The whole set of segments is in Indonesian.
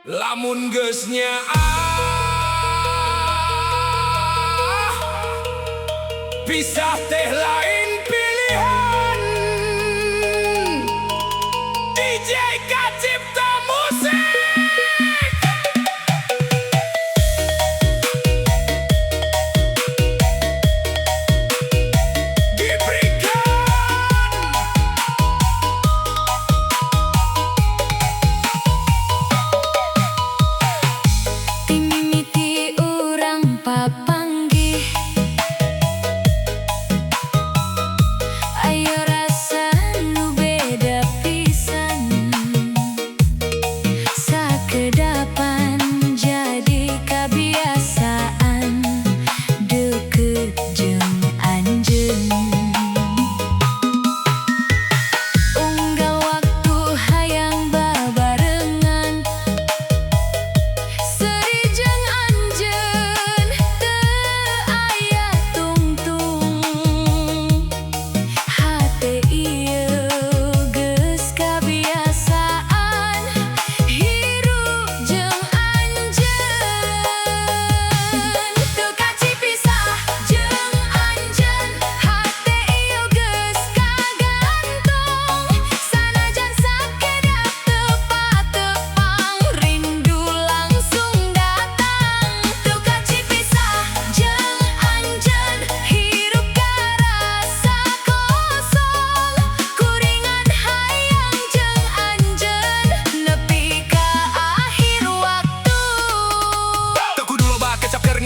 Lamun geusnya pisah teh lain pilihan. DJ Kacipta Musik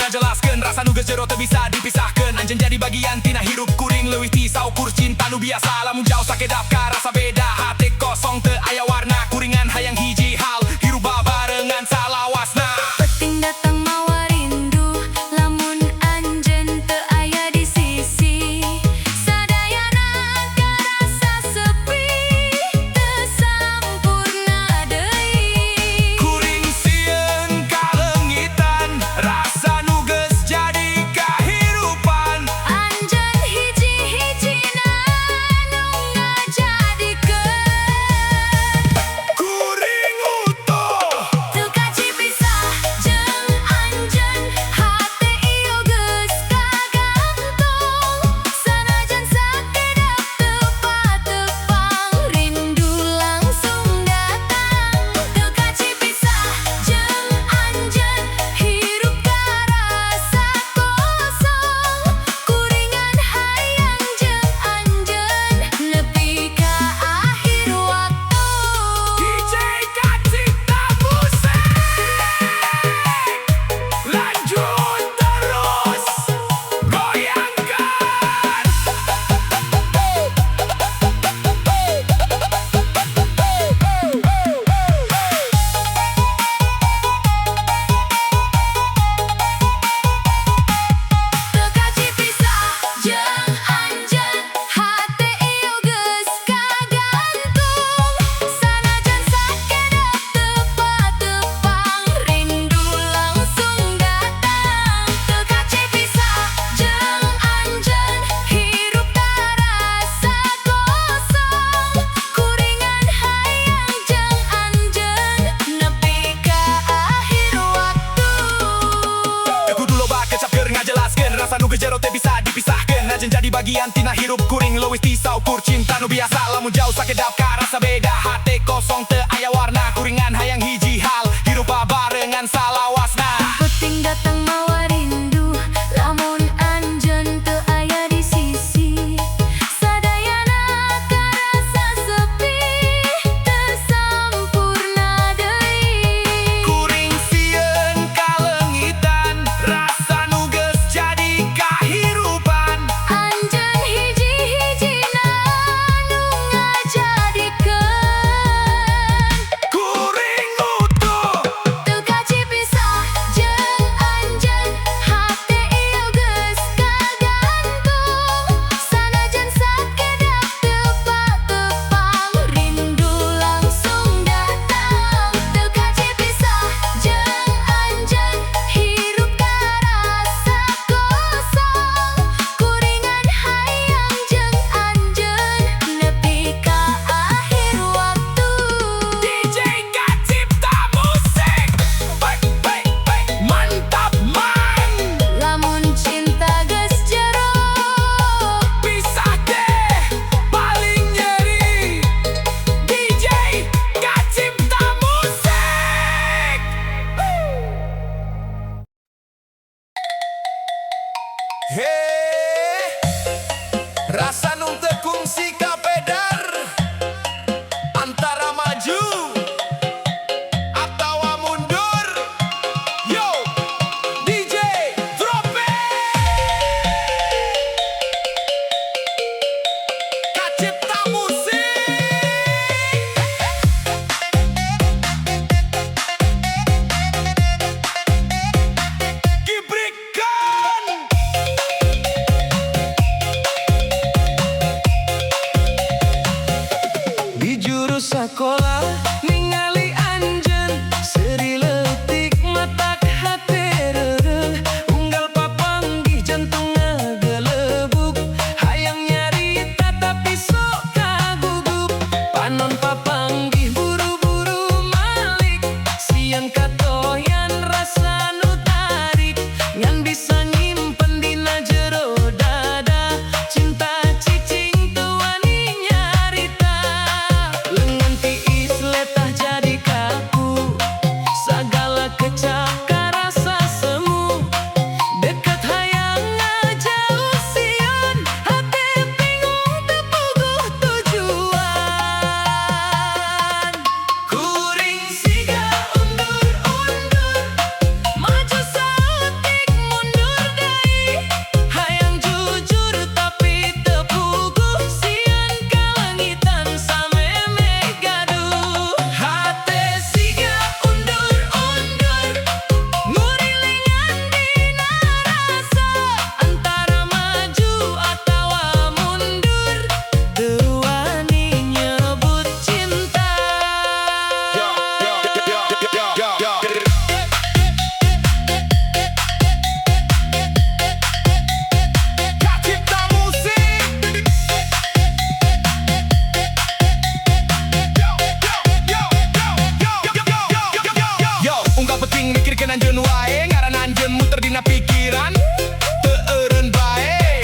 jelaskan rasa nu geus jero teu bisa dipisahkan. Anjeun jadi bagian tina hirup kuring leuwih ti saukur cinta nu biasa. Lamun jauh sakedap ka rasa beda, hate kosong teu aya warna. Kuringan hayang hiji hal, hirup babarengan salawasna. Penting datang mawa rindu, lamun anjeun teu aya di sisi. Sadayana karasa sepi, teu sampurna deui. Kuring sieun kalengitan, rasa rasa nu geus jero teu bisa dipisahkeun. Anjeun jadi bagian tina hirup kuring leuwih ti saukur cinta nu biasa. Lamun jauh sakedap ka rasa beda, hate kosong teu aya warna. Kuringan hayang hiji hal, hirup babarengan salawasna. Penting datang mawa rindu, lamun anjeun teu aya di sisi. Sadayana karasa sepi, teu sampurna deui. Kuring sieun kalengitan, rasa nu geus jadi kahirupan. Anjeun hiji-hijina nu ngajadikeun. anjeun wae ngaran anjeun muter dina pikiran teu eureun bae.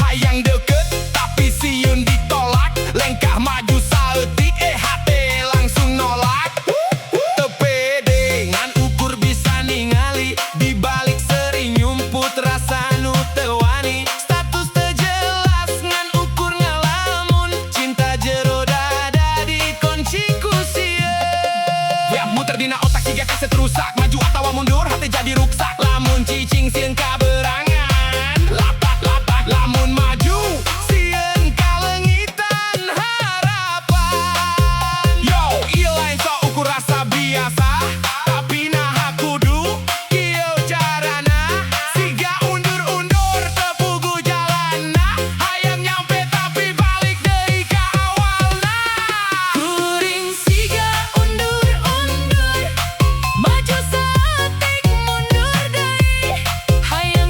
Hayang deukeut tapi sieun ditolak, lengkah maju saeutik hate langsung nolak. Teu pede ngan ukur bisa ningali, dibalik sering nyumput rasa nu teu wani. Status teu jelas ngan ukur ngalamun, cinta jero dada dikunci ku sieun. Ya muter dina otak siga kaset rusak, maju atawa mundur hati jadi ruksak. Lamun cicing sieun kaberangan, lapak-lapak lamun maju sieun kalengitan harapan. Yo, ieu lain sok ukur rasa biasa, tapi nah kudu kieu carana. Siga undur-undur teu pugu jalanna, hayang nyampe tapi balik deui ka awalna. Kuring siga undur-undur, maju saeutik mundur deui. Hayang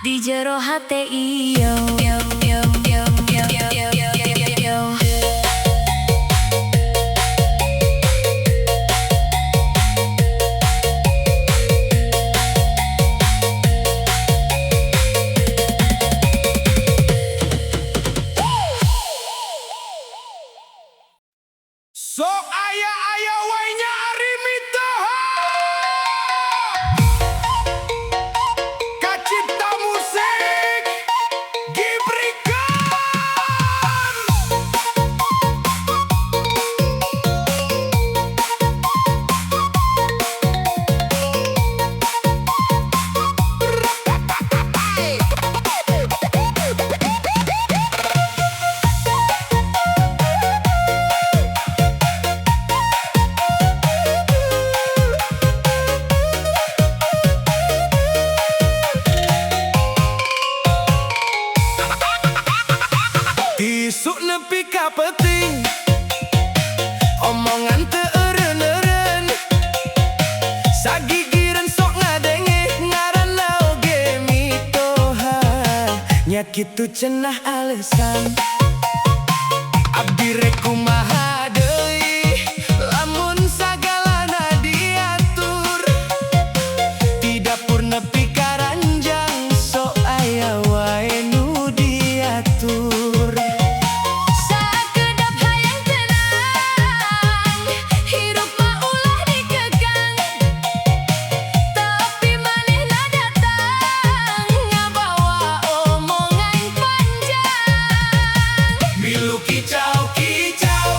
di jero hate iyo yo yo yo yo yo yo yo yo yo. So aya wainya ari mitaha Kacipta musik diberikan. Isuk nepi ka penting omongan teu eureun-eureun sagigireun sok ngadenge ngaranna oge mitoha nya kitu cenah alesan abdi rek kumaha deui lamun sagalana diatur di dapur nepi ka ranjang sok aya wae nu diatur. Kicau, kicau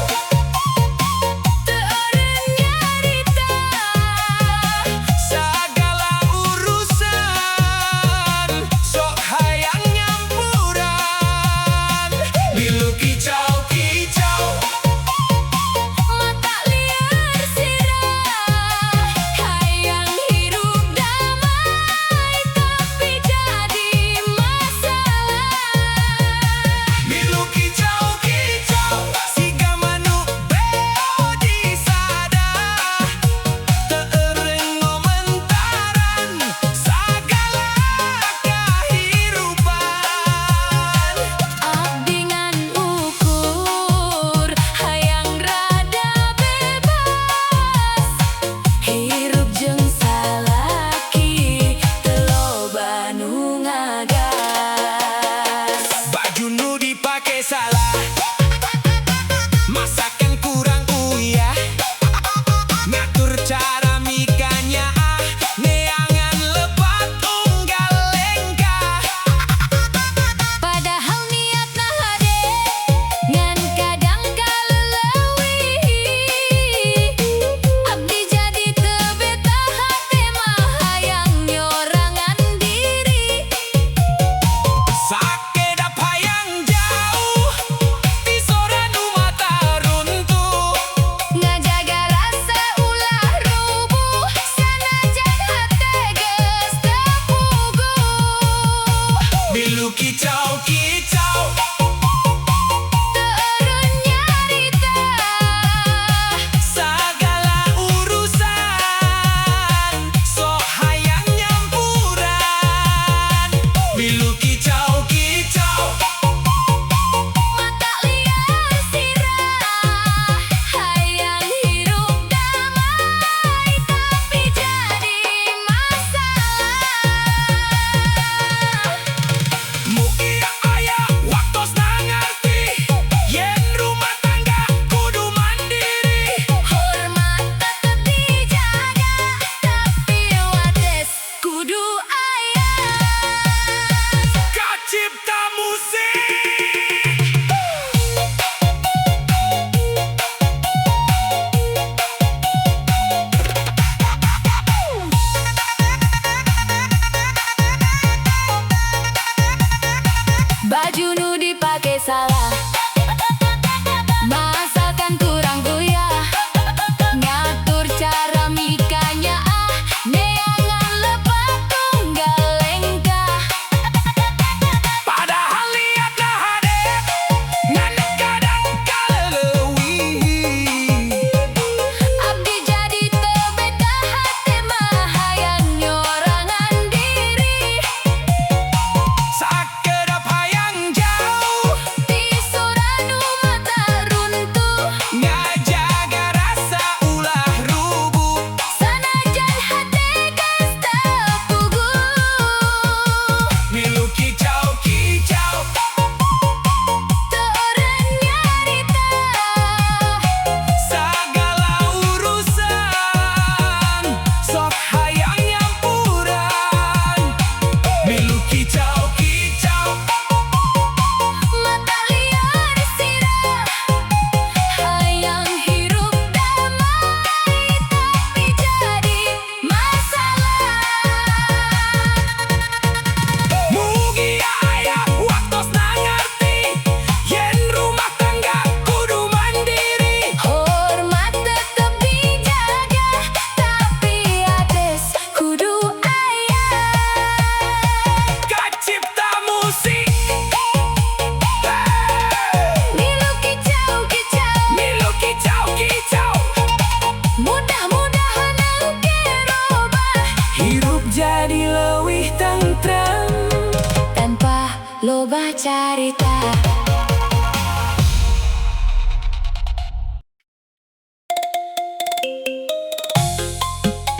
loba carita.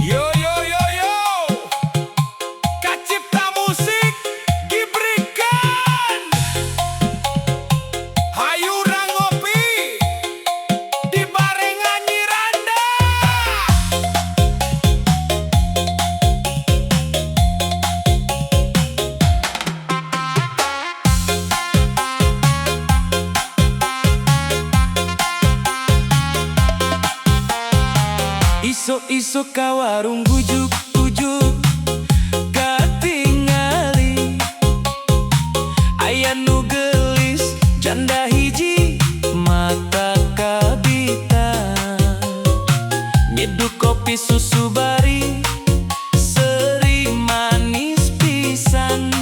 Yo yo yo yo, Kacipta Musik diberikan. Hayu ra ngopi di barengan Nyiranda. Isuk-isuk ka warung bujuk-bujuk katingali aya nu geulis janda hiji mata kabita nyeduh kopi susu bari seri manis pisan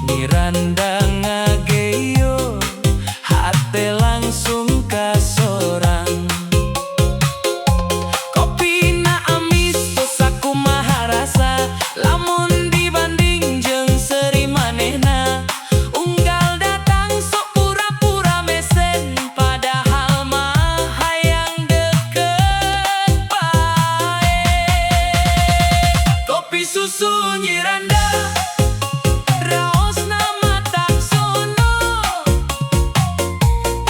Nyiranda ngageyo hate langsung kasorang. Susu Nyiranda raosna mata sono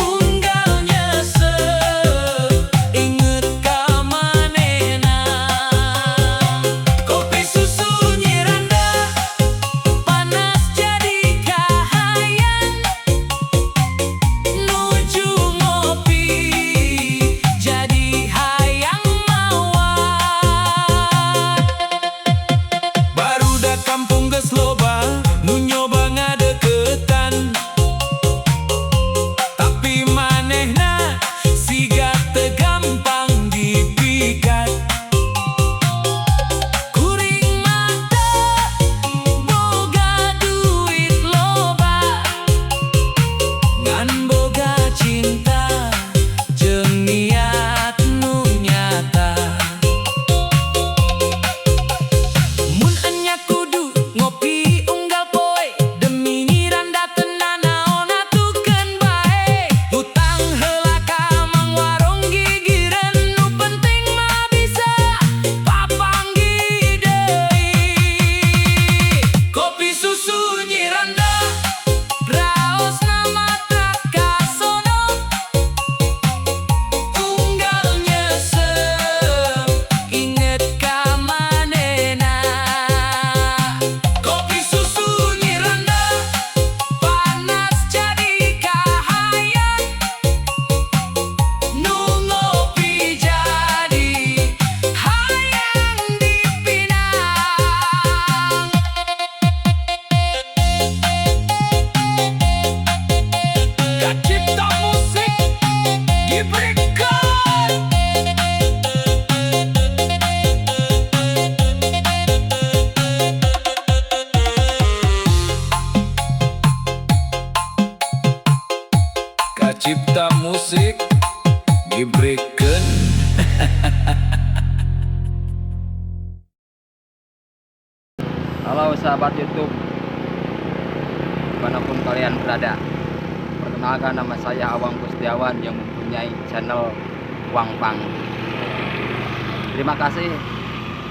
unggal nyesel inget ka manehna. Kopi susu Nyiranda panas jadi kahayang nuju ngopi jadi hayang mawar. Kampung geus loba nu nyoba ngadeukeutan tapi manehna siga teu gampang dipikat. Kuring mah teu boga duit loba ngan boga cinta jeung niat nu nyata. Mun enya kudu ngopi unggal poe demi Nyiranda tenan naon atukeun bae. Hutang heula ka mang warung gigireun nu penting mah bisa papanggih deui. Kopi susu Nyiranda raosna mata kasono unggal nyesel inget ka manehna. Kopi susu Nyiranda panas jadi kahayang nu ngopi jadi hayang dipinang. Kacipta Musik diberikan. Kacipta Musik diberikan. Halo sahabat YouTube, dimanapun kalian berada. Perkenalkan, nama saya Awang Kustiawan yang mempunyai channel Wang Pang. Terima kasih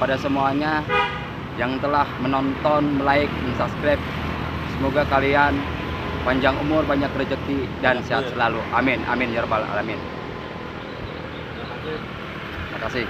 pada semuanya yang telah menonton, like, dan subscribe. Semoga kalian panjang umur, banyak rezeki, dan sehat selalu. Amin, amin ya rabbal alamin. Terima kasih.